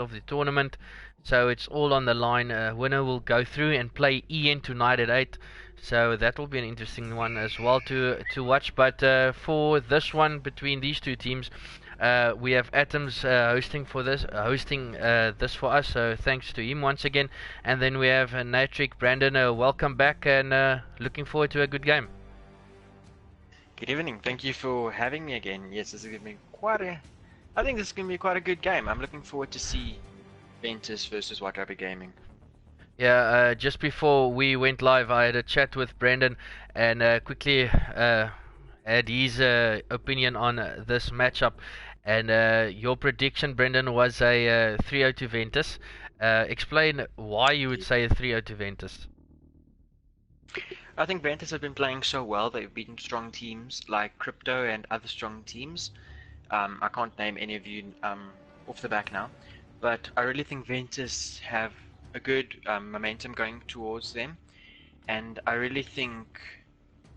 of the tournament. So it's all on the line. Winner will go through and play EN tonight at 8. So that will be an interesting one as well to watch. But for this one between these two teams, we have Atoms hosting this for us. So thanks to him once again. And then we have Natric Brandon. Welcome back and looking forward to a good game. Good evening. Thank you for having me again. Yes, this is going to be I think this is going to be quite a good game. I'm looking forward to see Ventus versus White Rabbit Gaming. Yeah, just before we went live, I had a chat with Brandon and quickly had his opinion on this matchup. And your prediction, Brendan, was a 3-0 to Ventus. Explain why you would say a 3-0 to Ventus. I think Ventus have been playing so well. They've beaten strong teams like Crypto and other strong teams. I can't name any of you off the back now, but I really think Ventus have a good momentum going towards them, and I really think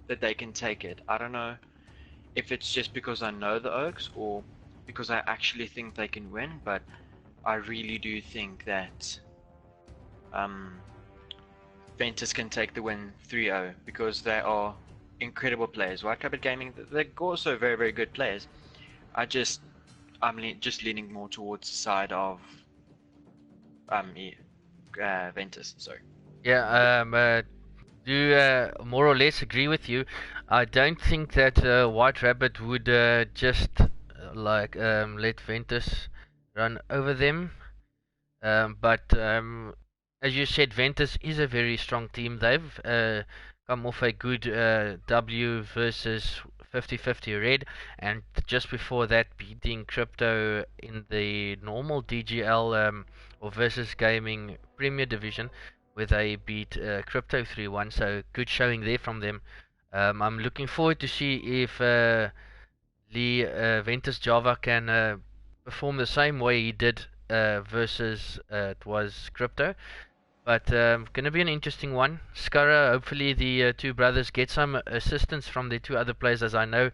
that they can take it. I don't know if it's just because I know the Oaks or because I actually think they can win, but I really do think that Ventus can take the win 3-0 because they are incredible players. White Rabbit Gaming, they're also very, very good players. I'm just leaning more towards the side of Ventus. Sorry. Yeah, do more or less agree with you. I don't think that White Rabbit would just let Ventus run over them. But as you said, Ventus is a very strong team. They've come off a good W versus 50-50 Red, and just before that beating Crypto in the normal DGL or versus Gaming Premier Division, where they beat Crypto 3-1. So good showing there from them. I'm looking forward to see if Ventus Java can perform the same way he did versus it was Crypto. But going to be an interesting one. Skara, hopefully the two brothers get some assistance from the two other players, as I know.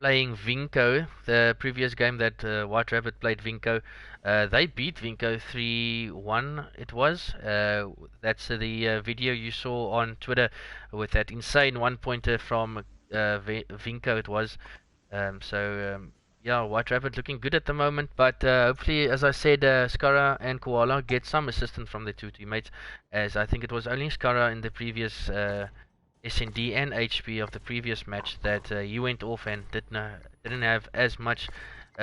Playing Vinco, the previous game that White Rabbit played Vinco, they beat Vinco 3-1 it was. That's the video you saw on Twitter with that insane one-pointer from Vinco it was. Yeah, White Rabbit looking good at the moment, but hopefully, as I said, Skara and Koala get some assistance from their two teammates, as I think it was only Skara in the previous SND and HP of the previous match that he went off and didn't have as much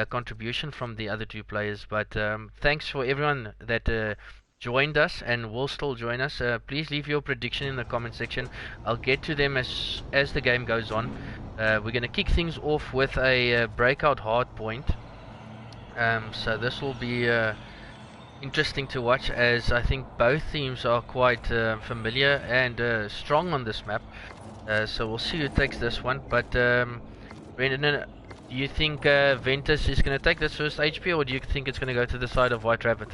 contribution from the other two players. But thanks for everyone that joined us and will still join us. Please leave your prediction in the comment section. I'll get to them as the game goes on. We're going to kick things off with a breakout hard point. So this will be interesting to watch, as I think both teams are quite familiar and strong on this map. So we'll see who takes this one. But Brendan, do you think Ventus is going to take this first HP, or do you think it's going to go to the side of White Rabbit?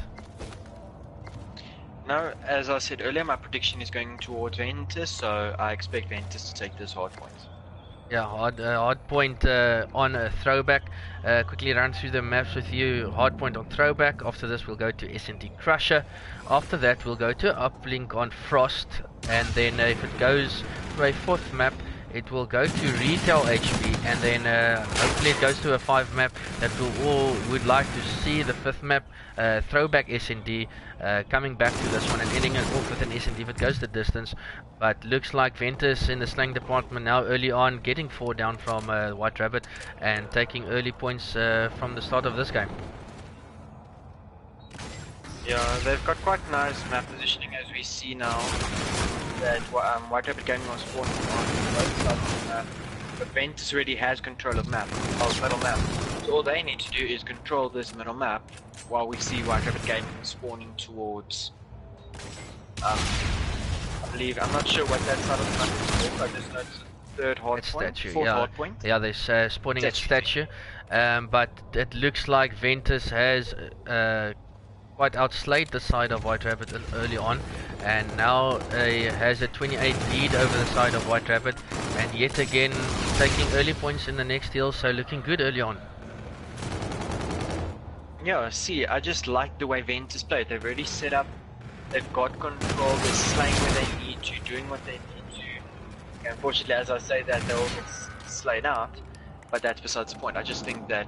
No, as I said earlier, my prediction is going towards Ventus, so I expect Ventus to take this hard point. Yeah, hard point on a throwback. Quickly run through the maps with you. Hard point on throwback. After this, we'll go to S&D Crusher. After that, we'll go to uplink on Frost. And then if it goes to a fourth map, it will go to retail HP. And then hopefully it goes to a 5 map that we all would like to see. The 5th map, throwback S&D. Coming back to this one and ending it off with an S&D if it goes the distance. But looks like Ventus in the slang department now early on getting 4 down from White Rabbit and taking early points from the start of this game. Yeah, they've got quite nice map positioning, as we see now that White Rabbit Gaming was spawning on both sides of the map, but Ventus already has control of middle map. So all they need to do is control this middle map while we see White Rabbit Gaming spawning towards I believe, I'm not sure what that side of the map is called. I just know it's third hard point, fourth hard point. Yeah, they're spawning at statue. But it looks like Ventus has quite outslayed the side of White Rabbit early on, and now has a 28 lead over the side of White Rabbit, and yet again taking early points in the next hill, so looking good early on. Yeah, see, I just like the way Ventus play. They've already set up, they've got control, they're slaying where they need to, doing what they need to. Unfortunately, as I say that, they all get slain out, but that's besides the point. I just think that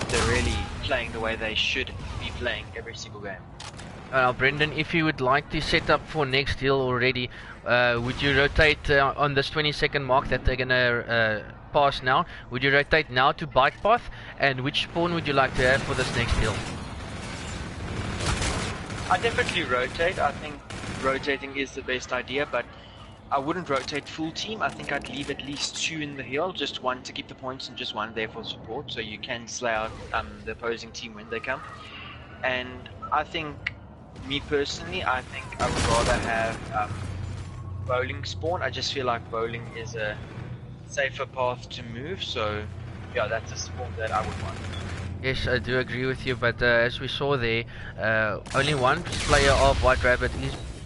they're really playing the way they should be playing every single game. Brendan, if you would like to set up for next hill already, would you rotate on this 20-second mark that they're gonna pass now? Would you rotate now to bike path? And which spawn would you like to have for this next hill? I definitely rotate. I think rotating is the best idea, but I wouldn't rotate full team. I think I'd leave at least 2 in the hill, just 1 to keep the points and just 1 there for support, so you can slay out the opposing team when they come. And I think, me personally, I think I would rather have bowling spawn. I just feel like bowling is a safer path to move, so yeah, that's a spawn that I would want. Yes, I do agree with you, but as we saw there, only one player of White Rabbit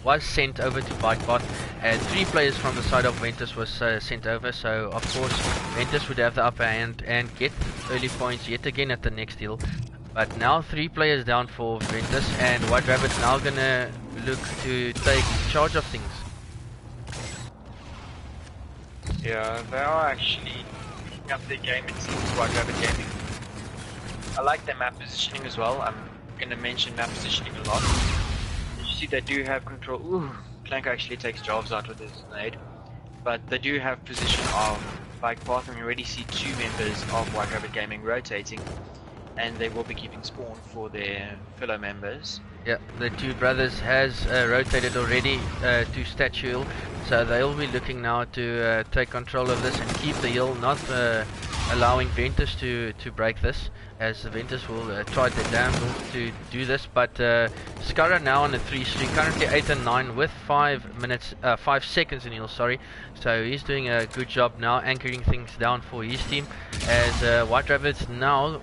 was sent over to bike path, and 3 players from the side of Ventus was sent over, so of course Ventus would have the upper hand and get early points yet again at the next hill. But now 3 players down for Ventus, and White Rabbit's now gonna look to take charge of things. Yeah, they are actually picking up their game, it seems, White Rabbit Gaming. I like their map positioning as well. I'm gonna mention map positioning a lot. You see they do have control. Ooh, Clank actually takes Jarvis out with his nade. But they do have position of bike path, and we already see 2 members of White Rabbit Gaming rotating. And they will be keeping spawn for their fellow members. Yeah, the 2 brothers has rotated already to Statue Hill, so they'll be looking now to take control of this and keep the hill, not allowing Ventus to break this, as Ventus will try their damnedest to do this. But Skara now on a 3 streak, currently 8 and 9 with 5 seconds in hill, sorry. So he's doing a good job now, anchoring things down for his team, as White Rabbits now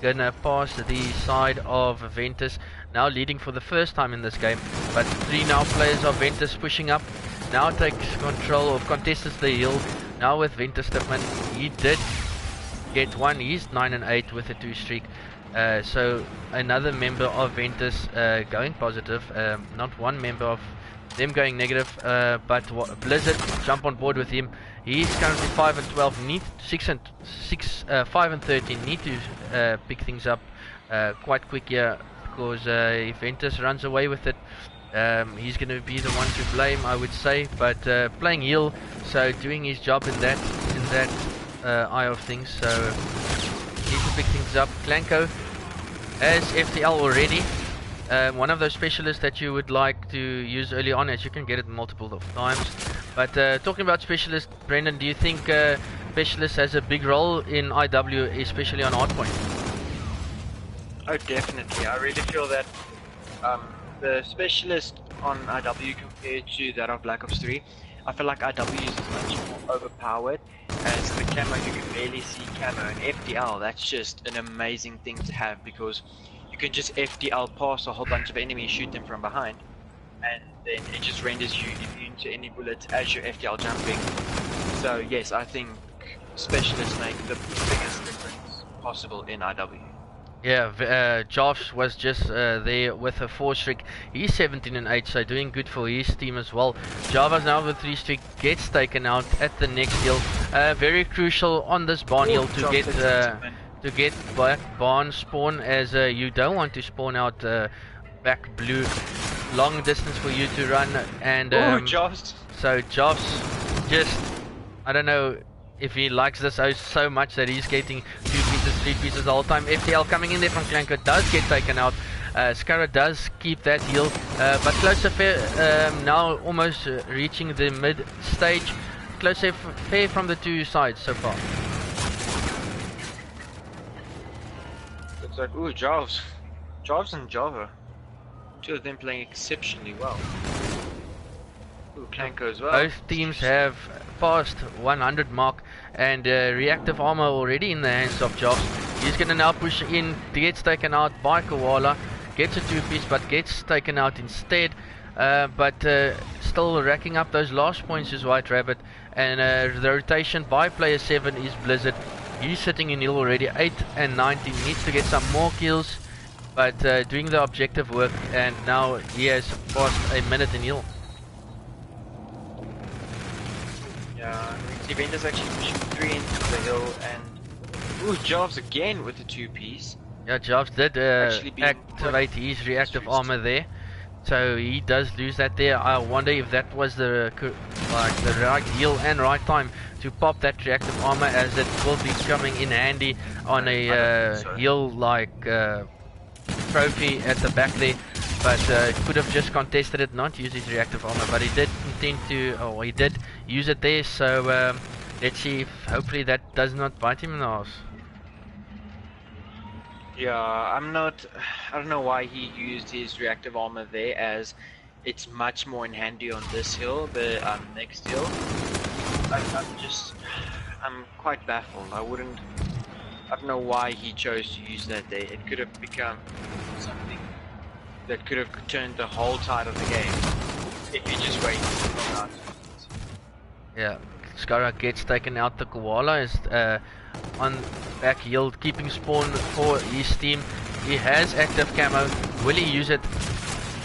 gonna pass the side of Ventus, now leading for the first time in this game. But 3 now players of Ventus pushing up, now takes control of contests the hill. Now with Ventus Stipman, he did get 1, he's 9 and 8 with a 2 streak. So another member of Ventus going positive, not one member of them going negative, but Blizzard jump on board with him. He's currently 5 and 12, need 5 and 13, need to pick things up quite quick here, because if Ventus runs away with it, he's going to be the one to blame, I would say. But playing heal, so doing his job in that eye of things, so needs to pick things up. Clanko has FTL already. One of those specialists that you would like to use early on, as you can get it multiple of times. But talking about specialist, Brendan, do you think specialist has a big role in IW, especially on hardpoint? Oh, definitely. I really feel that the specialist on IW compared to that of Black Ops 3, I feel like IW is much more overpowered, as the camo, you can barely see camo, and FTL, that's just an amazing thing to have, because you can just FTL past a whole bunch of enemies, shoot them from behind, and then it just renders you immune to any bullets as you're FTL jumping. So yes, I think specialists make the biggest difference possible in IW. Yeah, Josh was just there with a 4 streak. He's 17 and 8, so doing good for his team as well. Java's now with 3 streak, gets taken out at the next hill. Very crucial on this barn hill to get back barn spawn, as you don't want to spawn out back blue. Long distance for you to run, and so Josh just, I don't know if he likes this so much that he's getting 2 pieces, 3 pieces the whole time. FTL coming in there from Clanko does get taken out. Skara does keep that heal, but Closer Fair now almost reaching the mid stage. Closer Fair from the 2 sides so far. Looks like, ooh, Jarvis and Java, 2 of them playing exceptionally well. Ooh, Clanko as well. Both teams have passed 100 mark, and reactive armor already in the hands of Jobs. He's gonna now push in, gets taken out by Koala, gets a 2-piece but gets taken out instead. But still racking up those last points is White Rabbit, and the rotation by player 7 is Blizzard. He's sitting in hill already, 8 and 19, needs to get some more kills but doing the objective work, and now he has passed a minute in heal. Yeah, see Ventus actually pushing 3 into the hill, and ooh, Jarves again with the 2-piece. Yeah, Jarves did activate his reactive armor there, so he does lose that there. I wonder if that was the right heal and right time to pop that reactive armor, as it will be coming in handy on a heal trophy at the back there. But could have just contested it, not use his reactive armor, but he did intend to, or he did use it there, so let's see if hopefully that does not bite him in the ass. Yeah, I don't know why he used his reactive armor there, as it's much more in handy on this hill, the next hill. I'm quite baffled. I don't know why he chose to use that there. It could have become something that could have turned the whole tide of the game if he just waited. Yeah, Skara gets taken out. The koala is on back healed, keeping spawn for his team. He has active camo. Will he use it?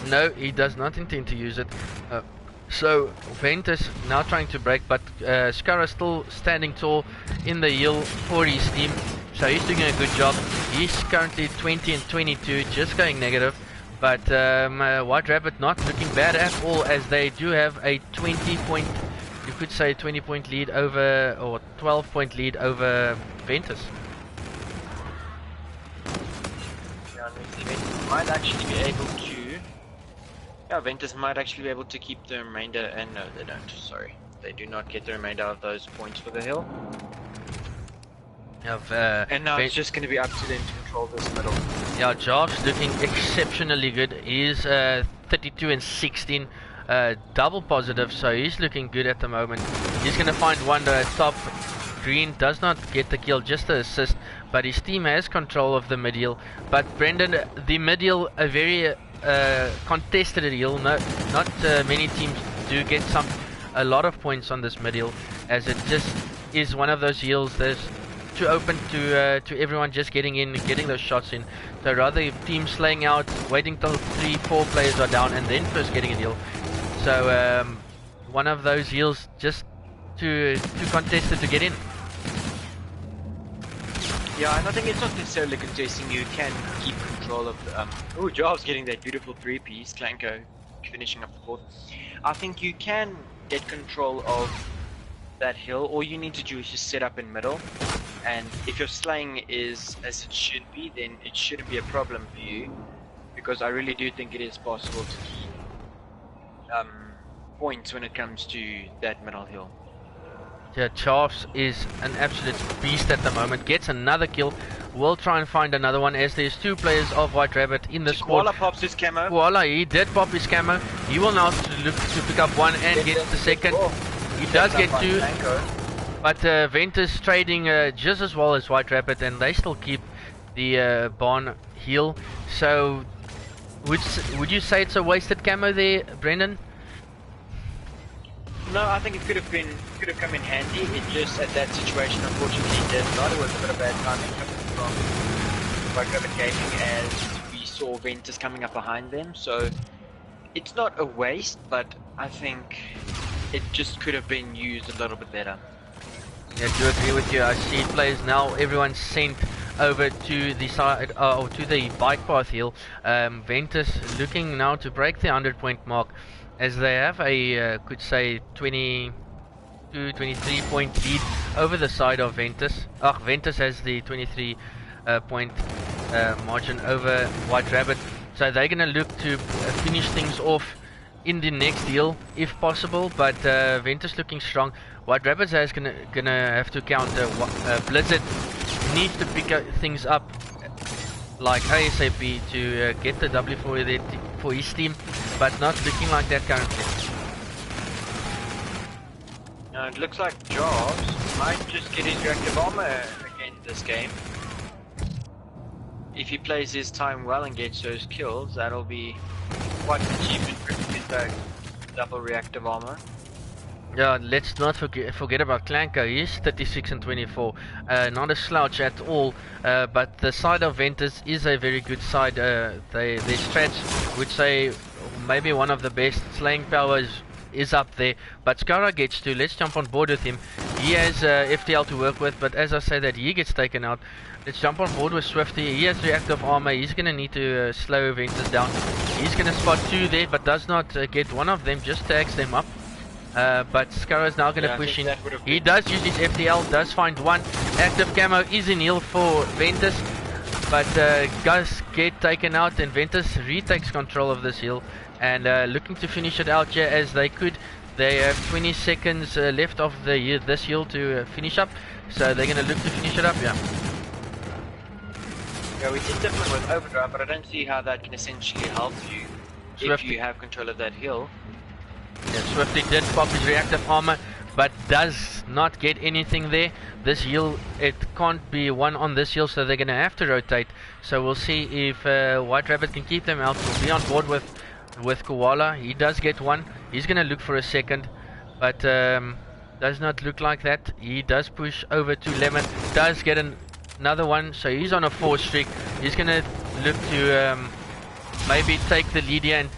No, he does not intend to use it. So Ventus now trying to break, but Skara still standing tall in the hill for his team. So he's doing a good job. He's currently 20 and 22, just going negative. But White Rabbit not looking bad at all, as they do have a 20-point, you could say 20-point lead over, or 12-point lead over Ventus. Yeah, Ventus might actually be able to. Yeah, Ventus might actually be able to keep the remainder, and no, they don't. Sorry, they do not get the remainder of those points for the hill. And now it's just going to be up to them to control this middle. Yeah, Jarves looking exceptionally good. He's 32 and 16, double positive, so he's looking good at the moment. He's going to find one top. Green does not get the kill, just the assist, but his team has control of the mid hill. But Brendan, the mid hill, a very contested hill. No, not many teams do get a lot of points on this mid hill, as it just is one of those hills that's too open to everyone just getting in and getting those shots in. So rather if teams slaying out, waiting till 3-4 players are down, and then first getting a heal. So one of those heals just too contested to get in. Yeah, and I think it's not necessarily contesting. You can keep control of the oh, Jarves getting that beautiful 3-piece, Clanko finishing up the board. I think you can get control of that hill. All you need to do is just set up in middle, and if your slaying is as it should be, then it shouldn't be a problem for you, because I really do think it is possible to keep points when it comes to that middle hill. Yeah, Jarves is an absolute beast at the moment. Gets another kill. We'll try and find another one, as there's 2 players of White Rabbit in the squad. Koala pops his camo. Koala, he did pop his camo. He will now look to pick up one and get the second. He does get 2. But Ventus trading just as well as White Rabbit, and they still keep the barn heal. So would you say it's a wasted camo there, Brendan? No, I think it could have come in handy. It just, at that situation, unfortunately did not. It was a bit of bad timing coming from Ventus Gaming, as we saw Ventus coming up behind them. So it's not a waste, but I think it just could have been used a little bit better. Yeah, I do agree with you. I see players now, everyone's sent over to the side, or to the bike path hill. Ventus looking now to break the 100-point mark, as they have a, could say, 22, 23-point lead over the side of Ventus. Ventus has the 23-point margin over White Rabbit. So they're going to look to finish things off in the next hill, if possible. But Ventus looking strong. White Rabbit is gonna have to counter. Blizzard needs to pick things up like ASAP to get the W for his team, but not looking like that currently. It looks like Jarves might just get his reactive armor again this game. If he plays his time well and gets those kills, that'll be quite an achievement for him to get that double reactive armor. Yeah, let's not forget about Clanko. He's 36 and 24. Not a slouch at all. But the side of Ventus is a very good side. Their strats would say maybe one of the best. Slaying powers is up there. But Skara gets to. Let's jump on board with him. He has FTL to work with, but as I say that he gets taken out. Let's jump on board with Swifty. He has reactive armor. He's gonna need to slow Ventus down. He's gonna spot two there, but does not get one of them. Just tags them up. But Skara is now going to push in. He does use his FTL, does find one. Active camo is in heal for Ventus, but does get taken out, and Ventus retakes control of this heal and looking to finish it out here as they could. They have 20 seconds left of the this heal to finish up, so they're going to look to finish it up. Yeah. Yeah, we did definitely with overdrive, but I don't see how that can essentially help you if you have control of that hill. Yeah, Swifty did pop his reactive armor, but does not get anything there. This heal, it can't be one on this heal, so they're going to have to rotate. So we'll see if White Rabbit can keep them out. We'll be on board with Koala. He does get one. He's going to look for a second, but does not look like that. He does push over to Lemon, does get another one, so he's on a 4 streak. He's going to look to maybe take the lead here, and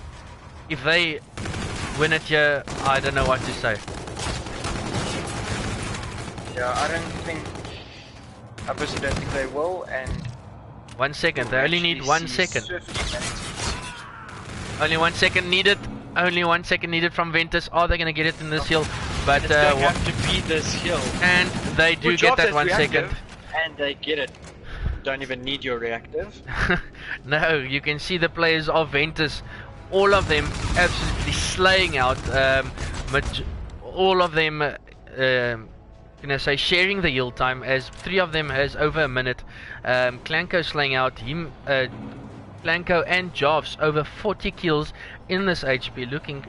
if they win it here, I don't know what to say. Yeah, I obviously don't think they will, and 1 second, they only need 1 second. Only 1 second needed. Only 1 second needed from Ventus. Are they going to get it in this hill? But they have to beat this hill. And they do get that 1 second. And they get it. Don't even need your reactive. No, you can see the players of Ventus, all of them absolutely slaying out. All of them, can I say, sharing the heal time, as 3 of them has over a minute. Clanko slaying out him. Clanko and Jobs over 40 kills in this HP, looking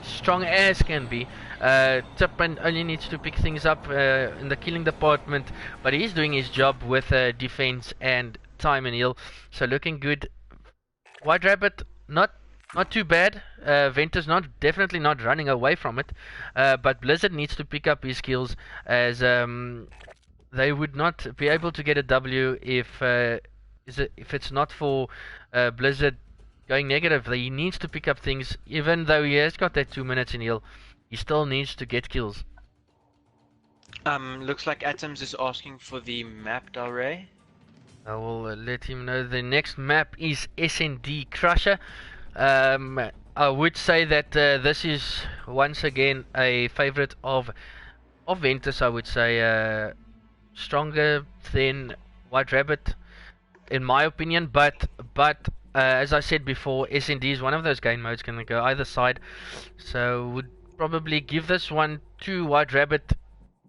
strong as can be. Tipman only needs to pick things up in the killing department, but he's doing his job with defense and time and heal, so looking good. White Rabbit not too bad. Ventus definitely not running away from it, but Blizzard needs to pick up his skills, as they would not be able to get a W if it's not for Blizzard going negative. He needs to pick up things, even though he has got that 2 minutes in heal. He still needs to get kills. Looks like Atoms is asking for the map, Dalray. I will let him know. The next map is SND Crusher. I would say that this is once again a favorite of Ventus. I would say stronger than White Rabbit, in my opinion. But as I said before, SND is one of those game modes going to go either side. So would probably give this one to White Rabbit.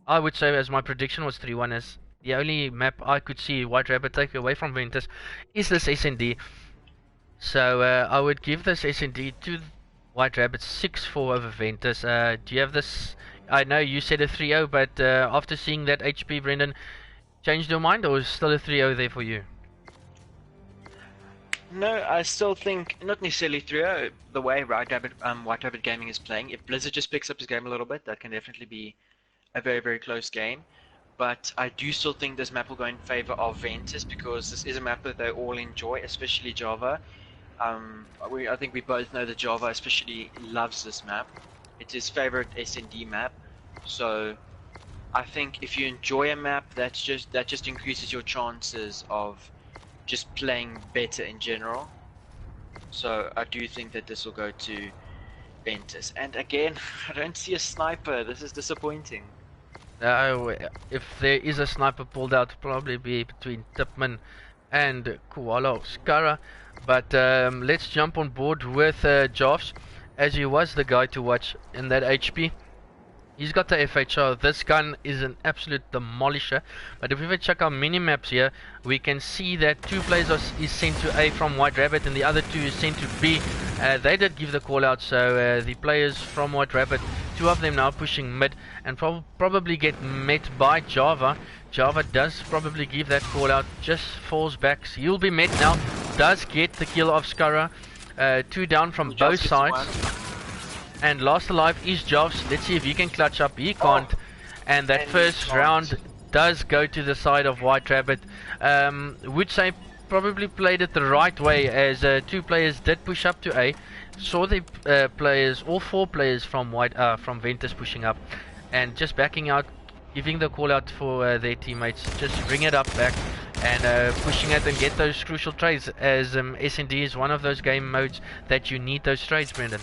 I would say, as my prediction was 3-1, as the only map I could see White Rabbit take away from Ventus is this SND. So I would give this SND to White Rabbit, 6-4 over Ventus. Do you have this? I know you said a 3-0, but after seeing that HP, Brendan, changed your mind, or is still a 3-0 there for you? No, I still think not necessarily 3-0. The way White Rabbit Gaming is playing, if Blizzard just picks up his game a little bit, that can definitely be a very, very close game. But I do still think this map will go in favor of Ventus, because this is a map that they all enjoy, especially Java. I think we both know that Java especially loves this map. It's his favorite SND map. So I think if you enjoy a map, that just increases your chances of just playing better in general. So I do think that this will go to Ventus. And again, I don't see a sniper. This is disappointing. If there is a sniper pulled out, it'll probably be between Tipman and Koala or Skara. But let's jump on board with Joffs, as he was the guy to watch in that HP. He's got the FHR. This gun is an absolute demolisher. But if we check our mini-maps here, we can see that 2 players is sent to A from White Rabbit, and the other 2 is sent to B. They did give the call out, so the players from White Rabbit, 2 of them now pushing mid, and probably get met by Java. Java does probably give that call out, just falls back. So he'll be met now, does get the kill of Skara. 2 down from both sides. And last alive is Jobs. Let's see if he can clutch up. He can't. And that And he first can't. round does go to the side of White Rabbit. Would say probably played it the right way, as two players did push up to A. Saw the players, all four players from from Ventus pushing up, and just backing out, giving the call out for their teammates. Just bring it up back and pushing it and get those crucial trades, as S&D is one of those game modes that you need those trades, Brendan.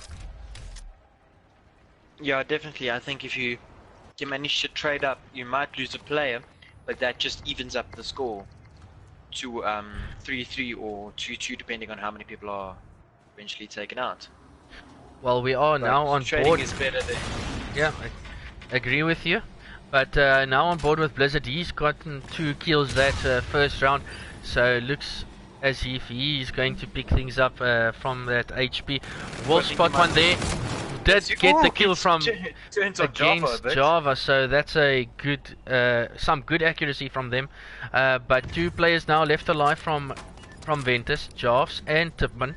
Yeah, definitely. I think if you manage to trade up, you might lose a player, but that just evens up the score to 3-3 or 2-2, depending on how many people are eventually taken out. Well, we are now on trading board. Is better than... Yeah, I agree with you. But now on board with Blizzard, he's gotten 2 kills that first round, so it looks as if he's going to pick things up from that HP. Will spot one there. Did get the kill from against Java, so that's a good, some good accuracy from them. But 2 players now left alive from Ventus, Jarves and Tipman.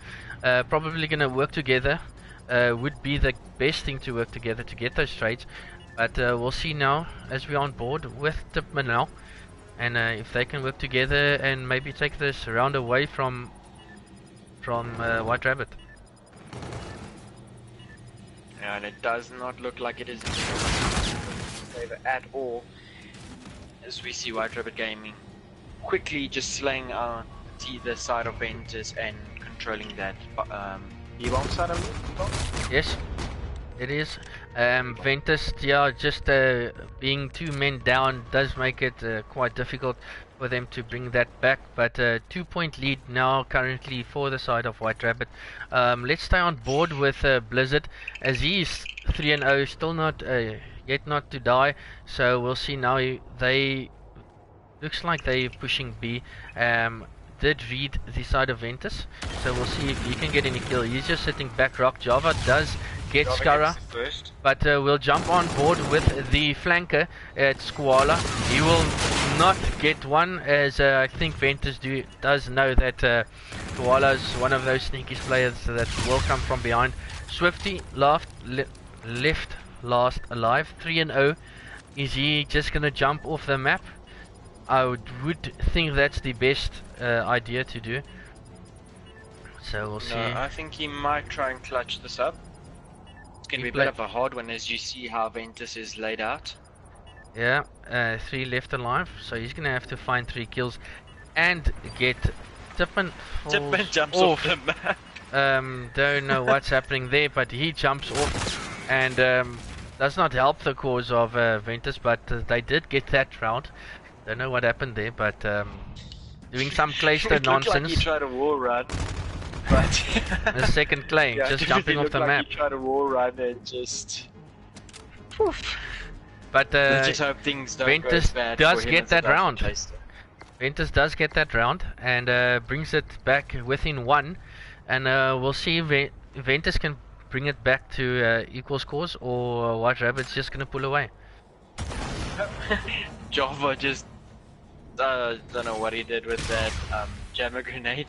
Probably gonna work together. Would be the best thing to work together to get those trades. But we'll see now as we're on board with Tipman now, and if they can work together and maybe take this round away from White Rabbit. And it does not look like it is in favor at all, as we see White Rabbit Gaming quickly just slaying out the side of Ventus and controlling that B-bomb side of it. Yes, it is. Ventus, yeah, just being 2 men down does make it quite difficult for them to bring that back, but 2-point lead now currently for the side of White Rabbit. Let's stay on board with Blizzard, as he is 3-0, still not yet not to die, so we'll see now. They looks like they're pushing B. Did read the side of Ventus, so we'll see if he can get any kill. He's just sitting back. Rock Java does get Skara, but we'll jump on board with the flanker at Squala. He will not get one, as I think Ventus does know that Koala's one of those sneaky players that will come from behind. Swifty left last alive, 3-0. Is he just gonna jump off the map? I would think that's the best idea to do. So we'll see. No, I think he might try and clutch this up. It's going to be a bit of a hard one, as you see how Ventus is laid out. Yeah, 3 left alive, so he's going to have to find 3 kills and get Tipman jumps off the map. Don't know what's happening there, but he jumps off and does not help the cause of Ventus, but they did get that round. Don't know what happened there, but doing some Clayster nonsense. Like he tried a wall run, but the second clay, yeah, just jumping off the map. He tried a wall run and just. Poof. But just hope things don't Ventus go bad does for him get as that a round. Clayster. Ventus does get that round and brings it back within 1, and we'll see if Ventus can bring it back to equal scores, or White Rabbit's just gonna pull away. Java just don't know what he did with that jammer grenade.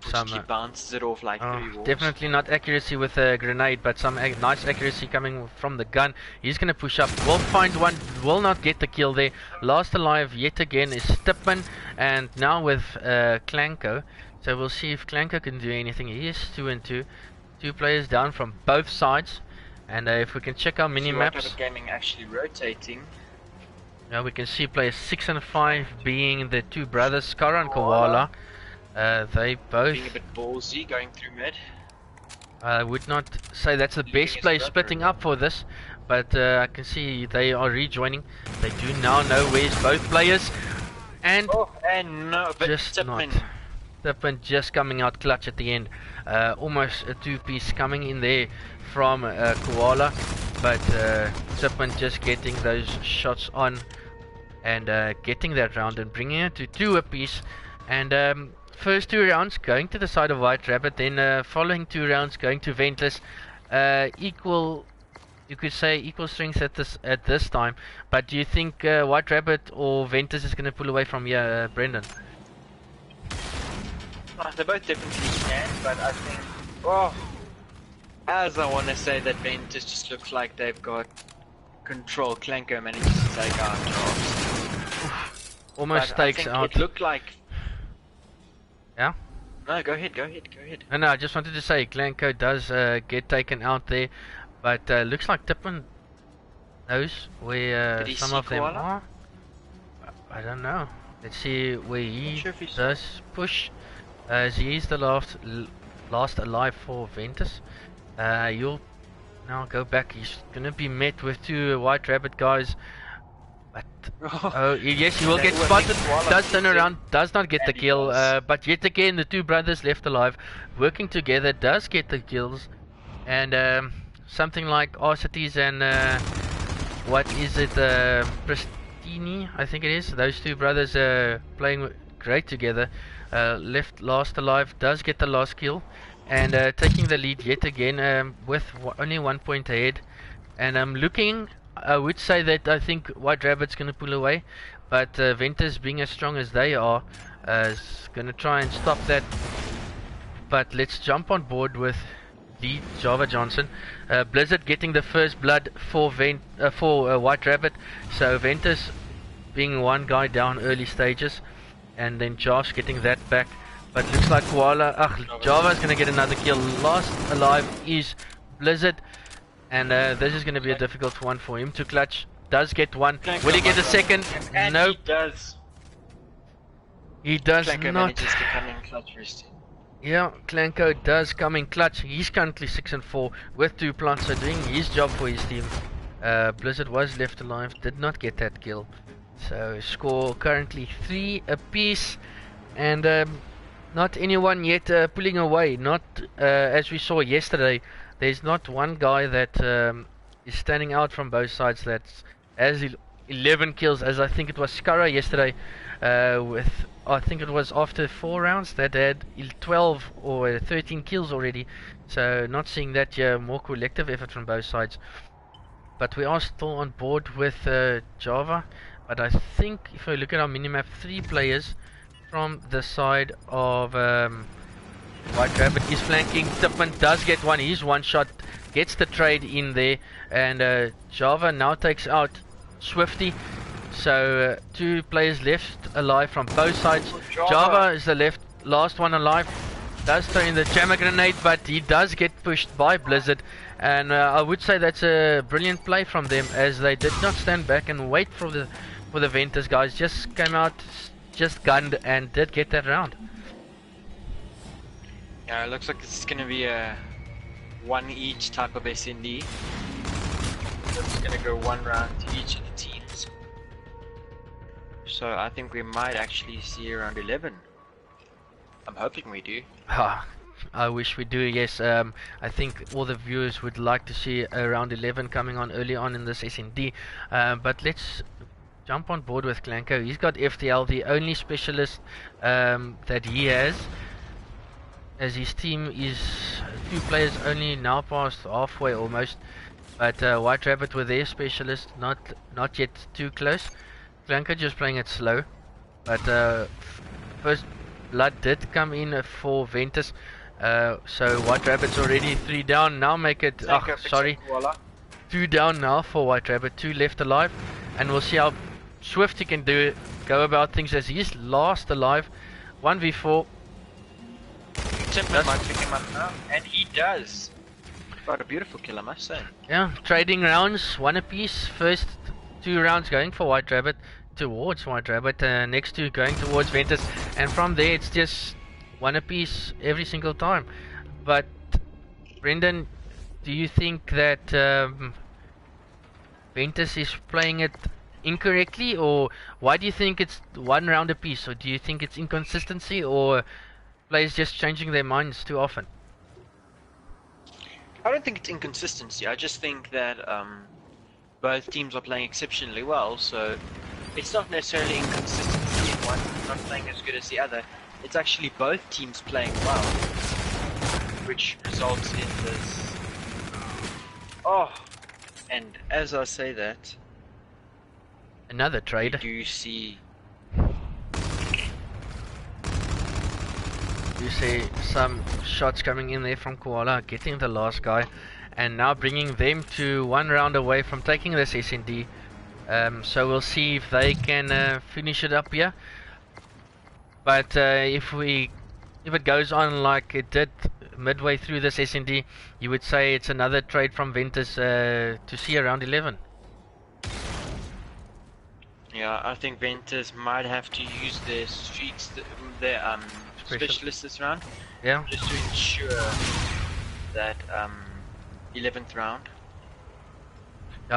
He bounces it off like 3 walls. Definitely not accuracy with a grenade, but some nice accuracy coming from the gun. He's gonna push up, will find one, will not get the kill there. Last alive yet again is Tipman, and now with Clanko. So we'll see if Clanko can do anything. He is 2-2, 2 players down from both sides. And if we can check our mini maps, Gaming actually rotating. now we can see players 6 and 5 being the 2 brothers, Skara and Koala. They both being a bit ballsy going through mid. I would not say that's the best play splitting up for this, but I can see they are rejoining. They do now know where's both players, and no, but just Tipman. not. Tipman just coming out clutch at the end. Almost a 2-piece coming in there from Koala, but Tipman just getting those shots on and getting that round and bringing it to 2 apiece. And first 2 rounds going to the side of White Rabbit, then following 2 rounds going to Ventus. Equal, you could say equal strength at this time. But do you think White Rabbit or Ventus is going to pull away from here, Brendan? They both definitely can, but I think as I want to say that Ventus just looks like they've got control. Klenko manages to take out jobs. Almost But takes I think out. it looked like. Yeah? No, go ahead. No, I just wanted to say Glencoe does get taken out there, but looks like Tippin knows where Did he some see of them Koala? are. I don't know. Let's see where he Not sure if he saw. does push. As he is the last alive for Ventus. You'll now go back. He's gonna be met with two White Rabbit guys. But oh yes, he will get spotted. Does turn around, does not get the kill. But yet again, the two brothers left alive, working together, does get the kills. And something like Arcites and what is it, Pristini, I think it is. Those two brothers playing great together. Left last alive, does get the last kill, and taking the lead yet again with only 1 point ahead. And I'm looking. I would say that I think White Rabbit's going to pull away, but Ventus, being as strong as they are, is going to try and stop that. But let's jump on board with the Java Johnson. Blizzard getting the first blood for White Rabbit, so Ventus being one guy down early stages, and then Josh getting that back. But looks like Java's going to get another kill. Last alive is Blizzard. And this is going to be a difficult one for him to clutch. Does get one. Will he get a second? No. He does Klenko not. manages to come in clutch for his team. Yeah, Klenko does come in clutch. He's currently 6-4 with 2 plants, so doing his job for his team. Blizzard was left alive, did not get that kill. So score currently 3 apiece. And not anyone yet pulling away. Not as we saw yesterday. There's not one guy that is standing out from both sides that has 11 kills, as I think it was Skara yesterday, with I think it was after 4 rounds that had 12 or 13 kills already. So not seeing that here, more collective effort from both sides. But we are still on board with Java. But I think if I look at our minimap, 3 players from the side of White Rabbit is flanking. Tipman does get one. He's one shot. Gets the trade in there. And Java now takes out Swifty. So 2 players left alive from both sides. Java is the last one alive. Does throw in the jammer grenade, but he does get pushed by Blizzard. And I would say that's a brilliant play from them, as they did not stand back and wait for the Ventus guys. Just came out, just gunned, and did get that round. Yeah, it looks like this is going to be a 1 each type of SND. So it's going to go 1 round to each of the teams. So I think we might actually see around 11. I'm hoping we do. I wish we do, yes. I think all the viewers would like to see around 11 coming on early on in this SND. But let's jump on board with Klenko. He's got FTL, the only specialist that he has, as his team is 2 players only, now past halfway almost. But White Rabbit with their specialist, not yet too close. Klenko just playing it slow. But first blood did come in for Ventus. So White Rabbit's already 3 down. Now make it 2 down now for White Rabbit, 2 left alive. And we'll see how Swifty can go about things, as he's last alive. 1v4. Tipman might pick him up now, and he does. Quite a beautiful kill, I must say. Yeah, trading rounds, 1 apiece. First 2 rounds going for White Rabbit, towards White Rabbit, next 2 going towards Ventus, and from there it's just 1 apiece every single time. But Brendan, do you think that Ventus is playing it incorrectly, or why do you think it's 1 round apiece? Or do you think it's inconsistency, or players just changing their minds too often? I don't think it's inconsistency. I just think that both teams are playing exceptionally well, so it's not necessarily inconsistency in one not playing as good as the other. It's actually both teams playing well, which results in this. Oh, and as I say that, Another trade. do you see? You see some shots coming in there from Koala, getting the last guy, and now bringing them to 1 round away from taking this SND. So we'll see if they can finish it up here. But if it goes on like it did midway through this SND, you would say it's another trade from Ventus to see around 11. Yeah, I think Ventus might have to use their streaks, their specialists this round. Yeah. Just to ensure that 11th round.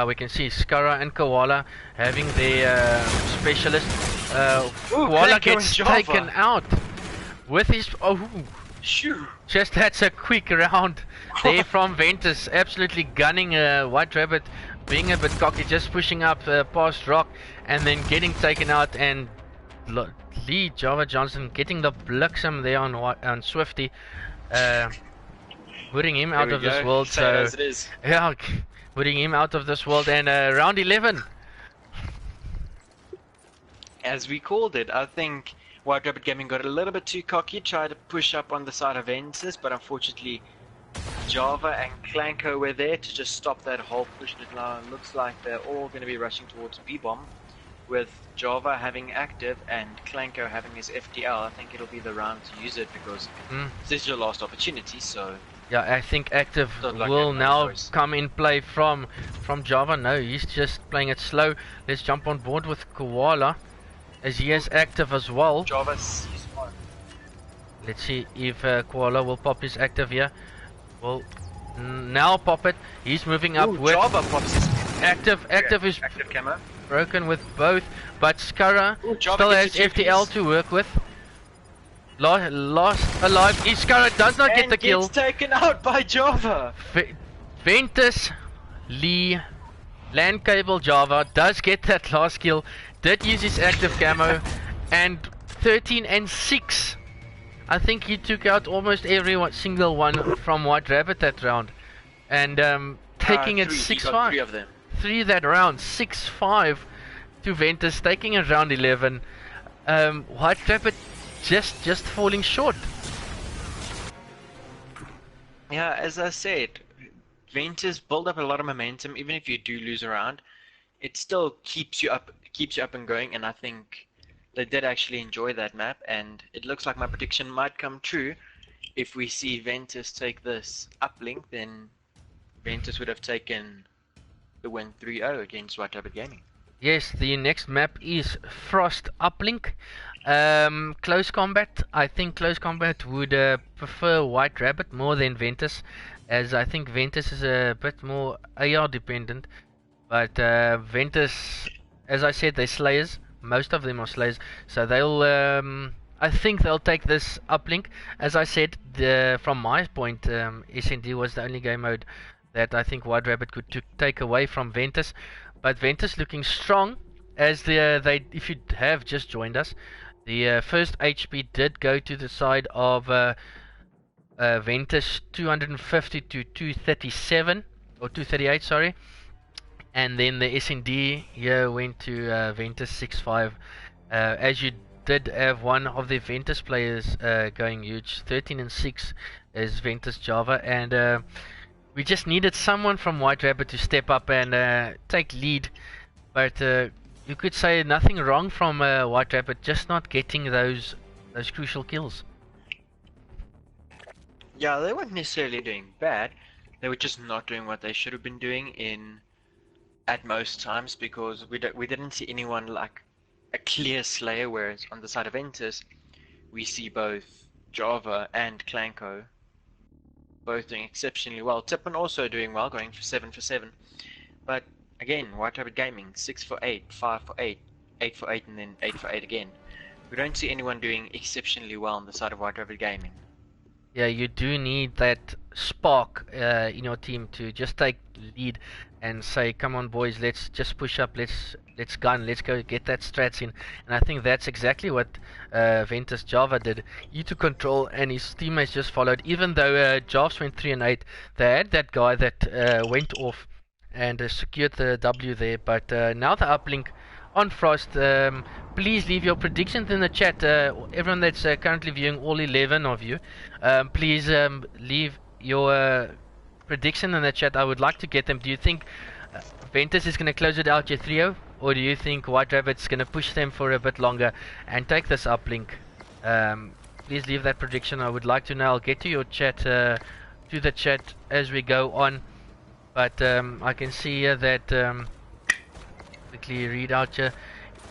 We can see Skara and Koala having their specialist. Koala gets taken out with his. Oh, shoo! Just that's a quick round there from Ventus. Absolutely gunning White Rabbit, being a bit cocky, just pushing up past Rock and then getting taken out. And Lee Java Johnson getting the bliksem there on Swifty, putting him out of this world. Say it as it is. Yeah. Putting him out of this world, and round 11. As we called it, I think White Rabbit Gaming got a little bit too cocky, tried to push up on the side of Ventus, but unfortunately Java and Clanko were there to just stop that whole push. It now looks like they're all going to be rushing towards B-bomb, with Java having active and Clanko having his FTL. I think it'll be the round to use it because this is your last opportunity, so... Yeah, I think active will now come in play from Java. No, he's just playing it slow. Let's jump on board with Koala, as he is active as well. Java's Let's see if Koala will pop his active here. Well, now pop it. He's moving up with Java pops his active. Active is active camo. Broken with both, but Skara still has FTL to work with. Lost alive. Iskara does not get the kill. Gets taken out by Java. Ventus, Lee, Land Cable Java does get that last kill. Did use his active camo, and 13 and 6. I think he took out almost every single one from White Rabbit that round, and taking it 6-5. 3 of them. 3 that round, 6-5 to Ventus, taking it round 11. White Rabbit just falling short. Yeah, as I said, Ventus build up a lot of momentum. Even if you do lose a round, it still keeps you up and going. And I think they did actually enjoy that map. And it looks like my prediction might come true. If we see Ventus take this uplink, then Ventus would have taken the win 3-0 against White Rabbit Gaming. Yes, the next map is Frost Uplink. Close combat. I think close combat would prefer White Rabbit more than Ventus, as I think Ventus is a bit more AR dependent. But Ventus, as I said, they're slayers. Most of them are slayers, so they'll. I think they'll take this uplink. As I said, from my point, SND was the only game mode that I think White Rabbit could take away from Ventus. But Ventus looking strong, as if you have just joined us, the first HP did go to the side of Ventus 250 to 237, or 238, sorry. And then the SND here went to Ventus 6-5. As you did have one of the Ventus players going huge, 13 and 6 is Ventus Java, and we just needed someone from White Rabbit to step up and take lead. But you could say nothing wrong from White Rabbit, just not getting those crucial kills. Yeah, they weren't necessarily doing bad. They were just not doing what they should have been doing at most times, because we didn't see anyone like a clear slayer, whereas on the side of Ventus we see both Java and Clanko both doing exceptionally well. Tippin also doing well, going for 7 for 7. But again, White Rabbit Gaming 6 for 8, 5 for 8, 8 for 8, and then 8 for 8 again. We don't see anyone doing exceptionally well on the side of White Rabbit Gaming. Yeah, you do need that spark in your team to just take lead and say, come on boys, let's just push up, let's gun, let's go get that strats in. And I think that's exactly what Ventus Java did. He took control and his teammates just followed. Even though Javs went 3 and 8, they had that guy that went off and secured the W there. But now the uplink on Frost. Please leave your predictions in the chat. Everyone that's currently viewing, all 11 of you, please leave your prediction in the chat. I would like to get them. Do you think Ventus is going to close it out your 3-0, or do you think White Rabbit's going to push them for a bit longer and take this uplink? Please leave that prediction. I would like to know. I'll get to your chat, to the chat as we go on. But I can see here that quickly read out here.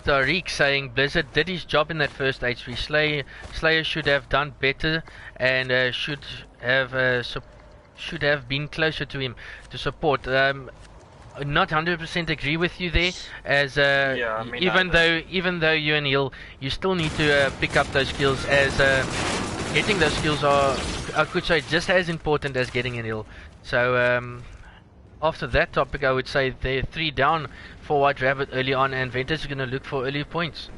Tariq saying Blizzard did his job in that first H3. Slayer should have done better and should have been closer to him to support. Not 100% agree with you there, as Yeah, I mean, even though you're in heal, you still need to pick up those skills, as getting those skills are, I could say, just as important as getting in heal. So after that topic, I would say they're 3 down for White Rabbit early on, and Ventus is going to look for early points.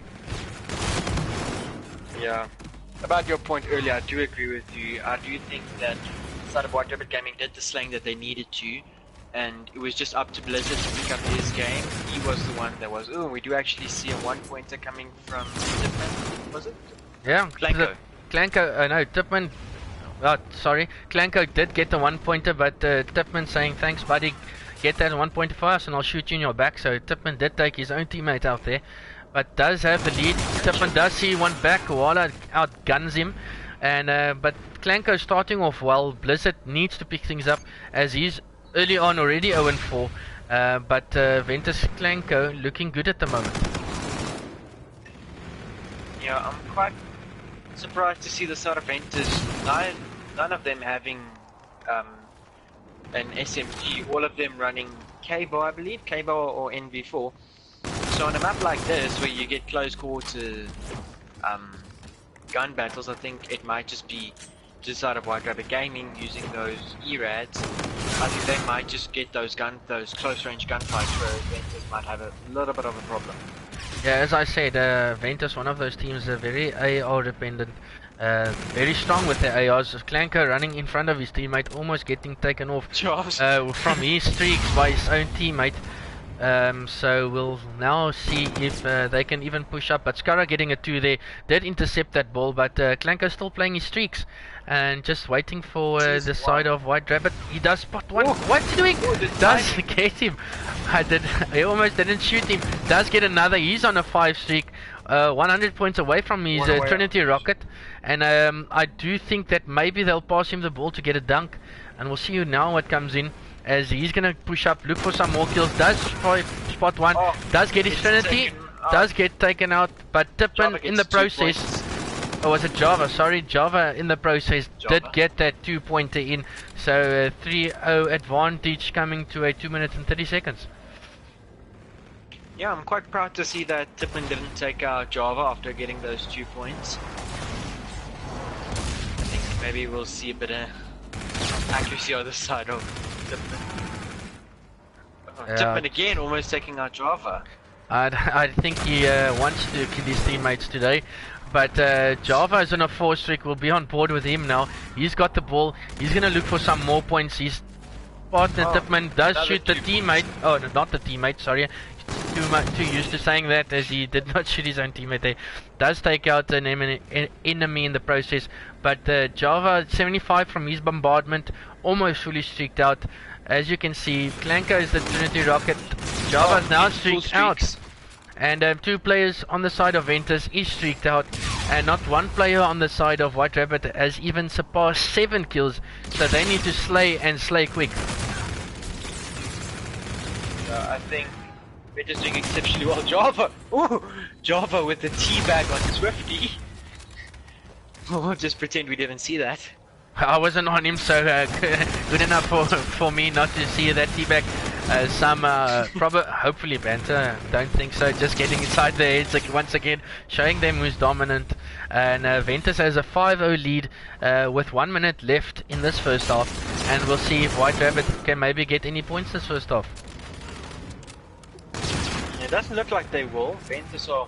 Yeah. About your point earlier, I do agree with you. I do think that side of White Rabbit Gaming did the slaying that they needed to, and it was just up to Blizzard to pick up his game. He was the one that was. Oh, we do actually see a 1-pointer coming from Tipman. Was it? Yeah. Clanko. Clanko. No, Tipman. Oh, sorry. Clanko did get the 1-pointer, but Tipman saying, thanks buddy, get that 1-pointer for us and I'll shoot you in your back. So Tipman did take his own teammate out there, but does have the lead. Tipman does see one back, Walla outguns him, and but Clanko starting off well. Blizzard needs to pick things up, as he's early on already 0-4, but Ventus Clanko looking good at the moment. Yeah, I'm quite surprised to see the side of Ventus, none of them having an SMG, all of them running K-Bar, I believe, K-Bar or NV4. So on a map like this, where you get close quarter gun battles, I think it might just be just side of White Rabbit Gaming using those ERADs. I think they might just get those close range gunfights, where Ventus might have a little bit of a problem. Yeah, as I said, Ventus, one of those teams, very AR dependent, very strong with their ARs. Clanko running in front of his teammate, almost getting taken off from his streaks by his own teammate. So we'll now see if they can even push up. But Skara getting a 2 there, did intercept that ball, but Clanko still playing his streaks and just waiting for the side of White Rabbit. He does spot one. Oh. What's he doing? Does get him. I almost didn't shoot him. Does get another. He's on a 5 streak. 100 points away from his Trinity rocket, and I do think that maybe they'll pass him the ball to get a dunk, and we'll see now what comes in, as he's gonna push up, look for some more kills. Does spot one, does get his Trinity, does get taken out, but Tipman in the process, oh, was it Java? Sorry, Java in the process did get that 2-pointer in, so 3-0 advantage coming to a 2 minutes and 30 seconds. Yeah, I'm quite proud to see that Tipman didn't take out Java after getting those 2 points. I think maybe we'll see a bit of accuracy on the side of Tipman. Tipman again, almost taking out Java. I think he wants to kill his teammates today, but Java is on a 4 streak. We'll be on board with him now. He's got the ball. He's gonna look for some more points. His partner Tipman does shoot the teammate. Oh, no, not the teammate. Sorry. Too used to saying that, as he did not shoot his own teammate there. Does take out an enemy in the process, but Java 75 from his bombardment, almost fully streaked out. As you can see, Clanko is the Trinity rocket. Java's now streaked out, and 2 players on the side of Ventus is streaked out, and not 1 player on the side of White Rabbit has even surpassed 7 kills, so they need to slay and slay quick. I think we're just doing exceptionally well. Java! Ooh! Java with the teabag on Swifty. We'll just pretend we didn't see that. I wasn't on him, so good enough for me not to see that teabag. Hopefully banter, don't think so, just getting inside the heads once again, showing them who's dominant. And Ventus has a 5-0 lead with 1 minute left in this first half, and we'll see if White Rabbit can maybe get any points this first half. It doesn't look like they will. Ventus are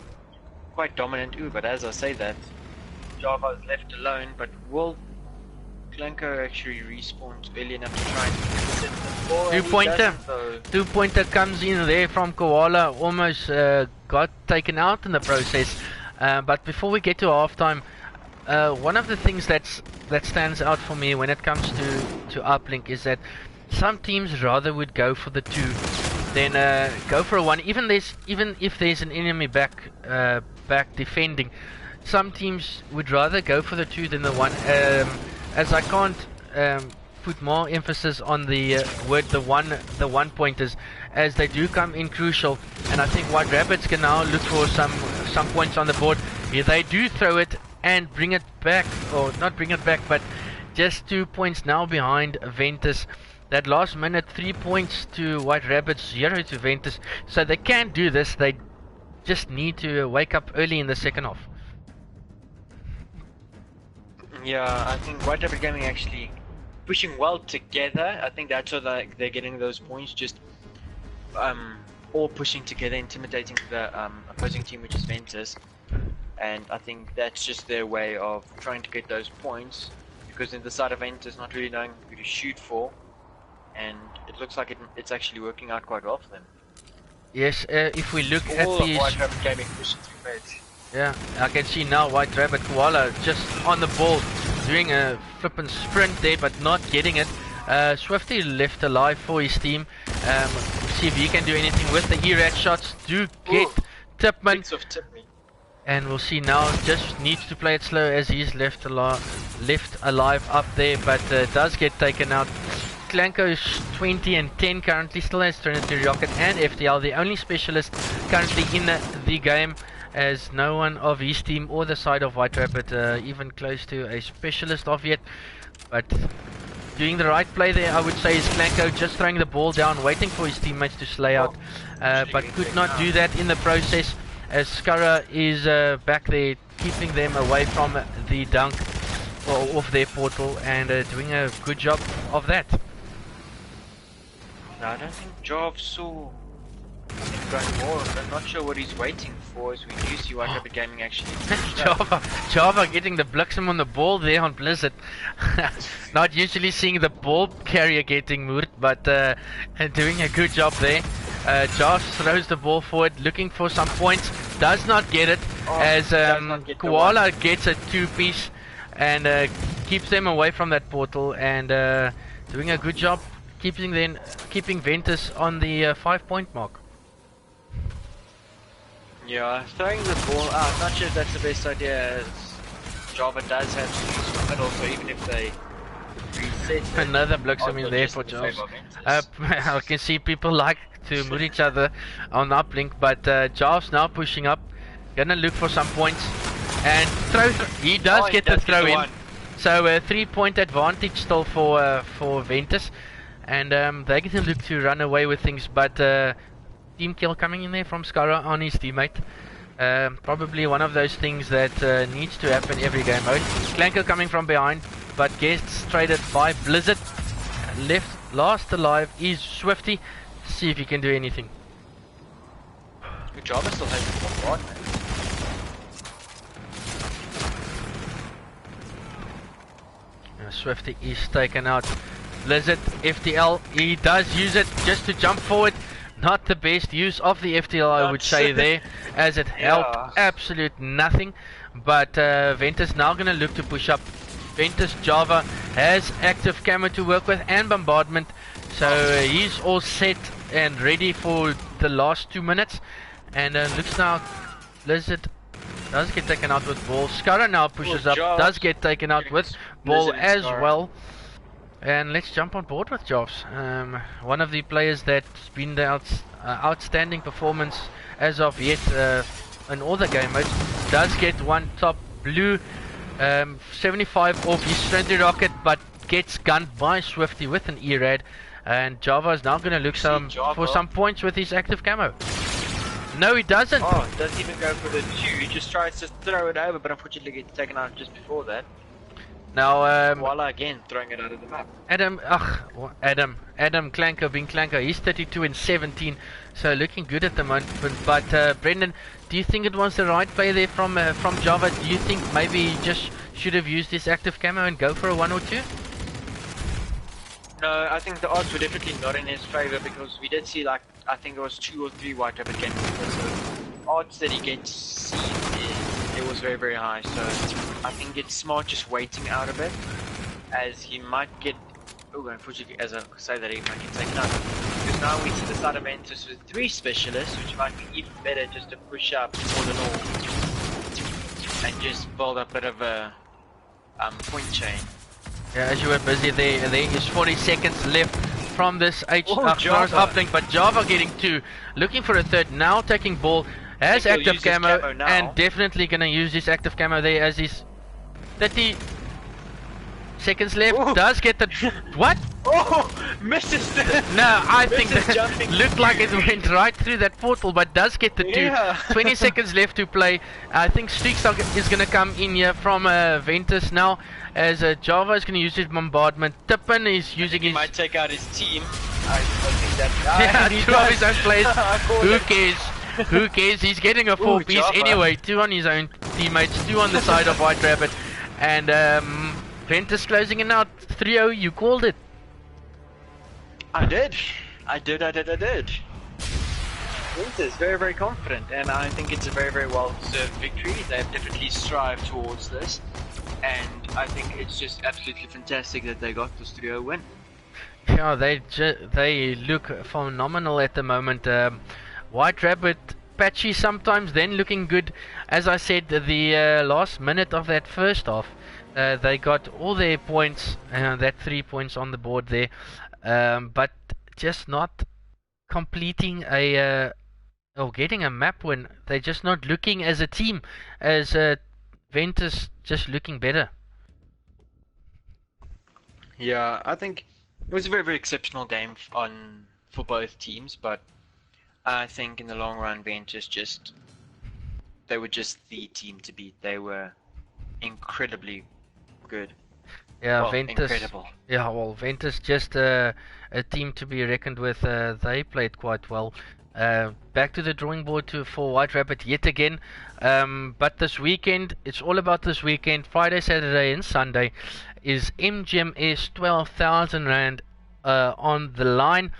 quite dominant, but as I say that, Java is left alone, but will Glenko actually respawns early enough to try and hit the ball. Two-pointer comes in there from Koala, almost got taken out in the process. But before we get to halftime, one of the things that stands out for me when it comes to uplink is that some teams rather would go for the 2 than go for a 1. Even if there's an enemy back defending, some teams would rather go for the 2 than the 1. As I can't put more emphasis on the word the one pointers, as they do come in crucial, and I think White Rabbits can now look for some points on the board. Yeah, they do throw it and bring it back, or not bring it back, but just 2 points now behind Ventus. That last minute, 3 points to White Rabbits, 0 to Ventus. So they can do this. They just need to wake up early in the second half. Yeah, I think White Rabbit Gaming actually pushing well together. I think that's why they're getting those points. Just all pushing together, intimidating the opposing team, which is Ventus. And I think that's just their way of trying to get those points, because in the side of Ventus not really knowing who to shoot for, and it looks like it's actually working out quite well for them. Yes, if we look at the White Rabbit Gaming pushing through mid. Yeah, I can see now White Rabbit Koala just on the ball, doing a flippin' sprint there, but not getting it. Swifty left alive for his team. See if he can do anything with the E-Rat shots. Do get Tipman. And we'll see now, just needs to play it slow as he's left alive up there, but does get taken out. Klanko is 20 and 10 currently, still has Trinity Rocket and FTL, the only specialist currently in the game, as no one of his team or the side of White Rabbit even close to a specialist of yet. But doing the right play there, I would say, is Klanko, just throwing the ball down, waiting for his teammates to slay out, but could not do that in the process, as Skara is back there keeping them away from the dunk or off their portal, and doing a good job of that. No, I don't think Jov saw him going more. I'm not sure what he's waiting for, as we do see White Rabbit Gaming actually. Java getting the Bliksem on the ball there on Blizzard. Not usually seeing the ball carrier getting moved, but doing a good job there. Josh throws the ball forward, looking for some points, does not get it, as Koala gets a 2-piece and keeps them away from that portal, and doing a good job keeping Ventus on the 5-point mark. Yeah, throwing the ball out, not sure if that's the best idea, as Java does have to use the middle, so even if they reset another Bliksem in there for Josh. I can see people like to move each other on the uplink, but Jarv's now pushing up, gonna look for some points, and he does get the throw in, so a 3-point advantage still for Ventus, and they're gonna look to run away with things, but team kill coming in there from Skara on his teammate. Probably one of those things that needs to happen every game mode. Klanko coming from behind, but gets traded by Blizzard. Last alive is Swifty. See if he can do anything. Good job, I still has the bombard, man. Swifty is taken out. Blizzard, FTL, he does use it just to jump forward. Not the best use of the FTL, I would say there, as it helped absolute nothing. But Ventus now going to look to push up. Ventus Java has active camo to work with and bombardment, so he's all set and ready for the last 2 minutes. And looks now, Blizzard does get taken out with ball. Skara now pushes up, does get taken out with ball as well. And let's jump on board with Jobs. One of the players that's been the outstanding performance as of yet in all the game modes, does get one top blue, 75 off his Trinity Rocket, but gets gunned by Swifty with an E-Rad. And Java is now going to look for some points with his active camo. No, he doesn't. Oh, doesn't even go for the 2. He just tries to throw it over, but unfortunately gets taken out just before that. Now, Voila again, throwing it out of the map. Adam Klanko being Klanko, he's 32 and 17, so looking good at the moment. But Brendan, do you think it was the right play there from Java? Do you think maybe he just should have used his active camo and go for a 1 or 2? No, I think the odds were definitely not in his favor because we did see like I think it was 2 or 3 White Rabbit games. So odds that he gets seen it was very very high. So I think it's smart just waiting out a bit, as he might get. Oh, unfortunately, as I say that he might get taken out. Because now we see the side of Ventus with 3 specialists, which might be even better just to push up all in all and just build up a bit of a point chain. Yeah, as you were busy there is 40 seconds left from this Java. uplink, but Java getting 2, looking for a third, now taking ball, has active camo, and definitely gonna use this active camo there as he's 30 seconds left. Ooh. Does get the what? Oh, misses it. No, I think Misses that jumping. looked like it went right through that portal, but does get the 2. Yeah. 20 seconds left to play. I think Streaks is gonna come in here from Ventus now, as Java is gonna use his bombardment. Tippin is using his. He might take out his team. I think that. Yeah, 2 of his own players. Who cares? Who cares? He's getting a 4 piece Java. anyway. 2 on his own teammates, 2 on the side of White Rabbit, and Ventus closing it out 3-0. You called it. I did. Ventus very very confident, and I think it's a very very well deserved victory. They've definitely strived towards this, and I think it's just absolutely fantastic that they got this 3-0 win. Yeah, they look phenomenal at the moment. White Rabbit patchy sometimes, then looking good. As I said, the last minute of that first half, they got all their points, that 3 points on the board there, but just not completing or getting a map win. They're just not looking as a team, as Ventus just looking better. Yeah, I think it was a very very exceptional game for both teams, but I think in the long run Ventus they were just the team to beat. They were incredibly good. Yeah, well, Ventus. incredible. Yeah, well, Ventus just a team to be reckoned with. They played quite well. Back to the drawing board for White Rabbit yet again. But this weekend, it's all about this weekend. Friday, Saturday, and Sunday is MGMS 12,000 Rand on the line.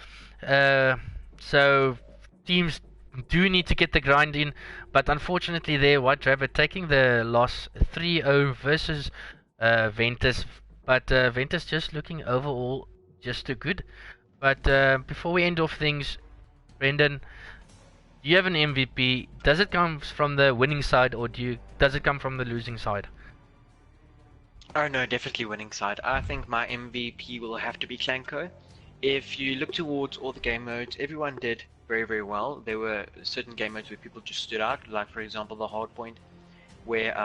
So teams do need to get the grind in. But unfortunately, there, White Rabbit taking the loss 3-0 versus Ventus. But Ventus just looking overall just too good. But before we end off things, Brendan, do you have an MVP? Does it come from the winning side, or does it come from the losing side? Oh no, definitely winning side. I think my MVP will have to be Klanko. If you look towards all the game modes, everyone did very very well. There were certain game modes where people just stood out, like for example the hard point, where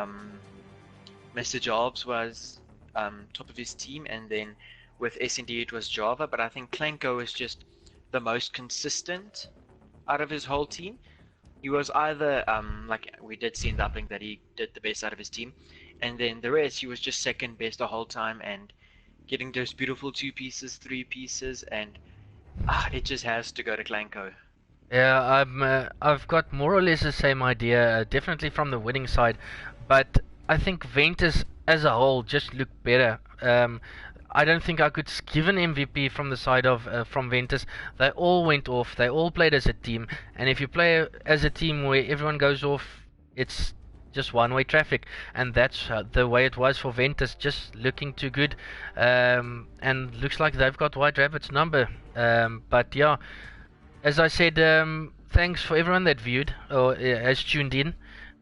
Mr. Jobs was top of his team, and then with S&D it was Java, but I think Klanko is just the most consistent out of his whole team. He was either like we did see in the uplink that he did the best out of his team, and then the rest he was just second best the whole time, and getting those beautiful 2 pieces, 3 pieces, and it just has to go to Klanko. Yeah, I've got more or less the same idea, definitely from the winning side, but I think Ventus as a whole just looked better. I don't think I could give an MVP from the side of from Ventus. They all went off. They all played as a team, and if you play as a team where everyone goes off, it's just one-way traffic, and that's the way it was for Ventus. Just looking too good, and looks like they've got White Rabbit's number. But yeah, as I said, thanks for everyone that viewed or has tuned in,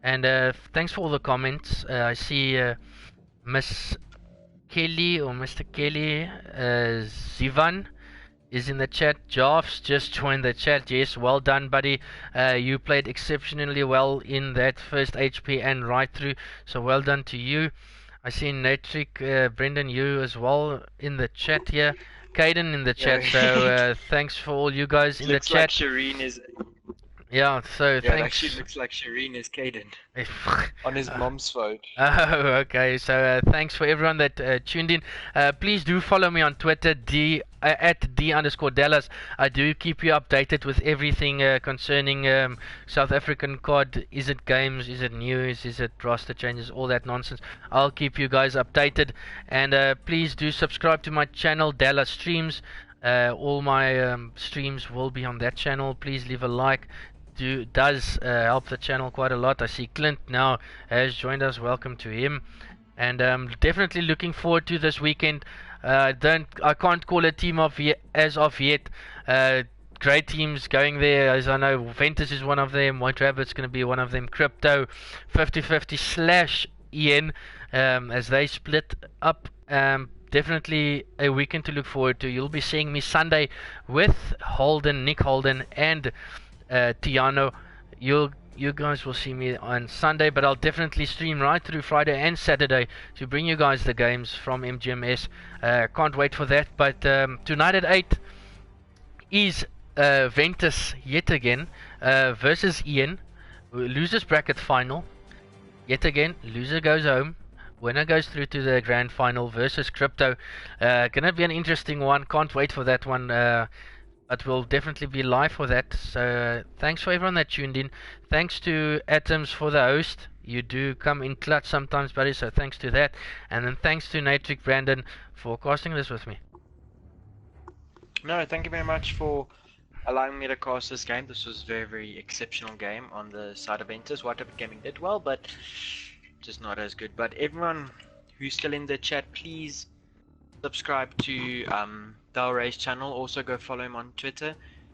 and thanks for all the comments. I see Miss Kelly or Mr. Kelly, Zivan is in the chat. Jarf's just joined the chat. Yes, well done, buddy. You played exceptionally well in that first HP and right through, so well done to you. I see Natrick, Brendan, you as well in the chat here. Caden in the chat, so thanks for all you guys in the chat. Looks like Shireen is... Yeah, so thanks. It actually looks like Shireen is Caden on his mom's phone. Oh, okay. So thanks for everyone that tuned in. Please do follow me on Twitter, at D_Dallas. I do keep you updated with everything concerning South African COD. Is it games? Is it news? Is it roster changes? All that nonsense. I'll keep you guys updated. And please do subscribe to my channel, Dallas Streams. All my streams will be on that channel. Please leave a like. Does help the channel quite a lot. I see Clint now has joined us. Welcome to him. And definitely looking forward to this weekend. I can't call a team off yet, as of yet. Great teams going there, as I know. Ventus is one of them. White Rabbit's going to be one of them. Crypto, 50/50 slash EN, as they split up. Definitely a weekend to look forward to. You'll be seeing me Sunday with Nick Holden, and Tiano. You guys will see me on Sunday, but I'll definitely stream right through Friday and Saturday to bring you guys the games from MGMS. Can't wait for that. But tonight at 8 is Ventus yet again versus Ian. Losers bracket final. Yet again, loser goes home. Winner goes through to the grand final versus Crypto. Gonna be an interesting one. Can't wait for that one. But we'll definitely be live for that. So thanks for everyone that tuned in. Thanks to Atoms for the host. You do come in clutch sometimes, buddy. So thanks to that. And then thanks to Natric Brandon for casting this with me. No, thank you very much for allowing me to cast this game. This was a very, very exceptional game on the side of Ventus. White Rabbit Gaming did well, but just not as good. But everyone who's still in the chat, please subscribe to Dal Ray's channel. Also go follow him on Twitter,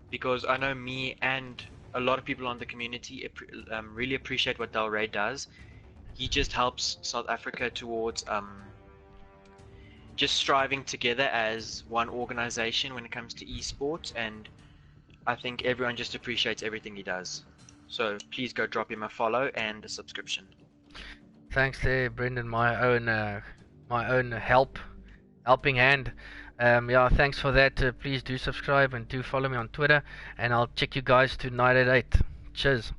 because I know me and a lot of people on the community really appreciate what Dal Ray does. He just helps South Africa towards just striving together as one organization when it comes to esports, and I think everyone just appreciates everything he does. So please go drop him a follow and a subscription. Thanks there, Brendan. My own helping hand. Yeah, thanks for that. Please do subscribe and do follow me on Twitter, and I'll check you guys tonight at 8. Cheers.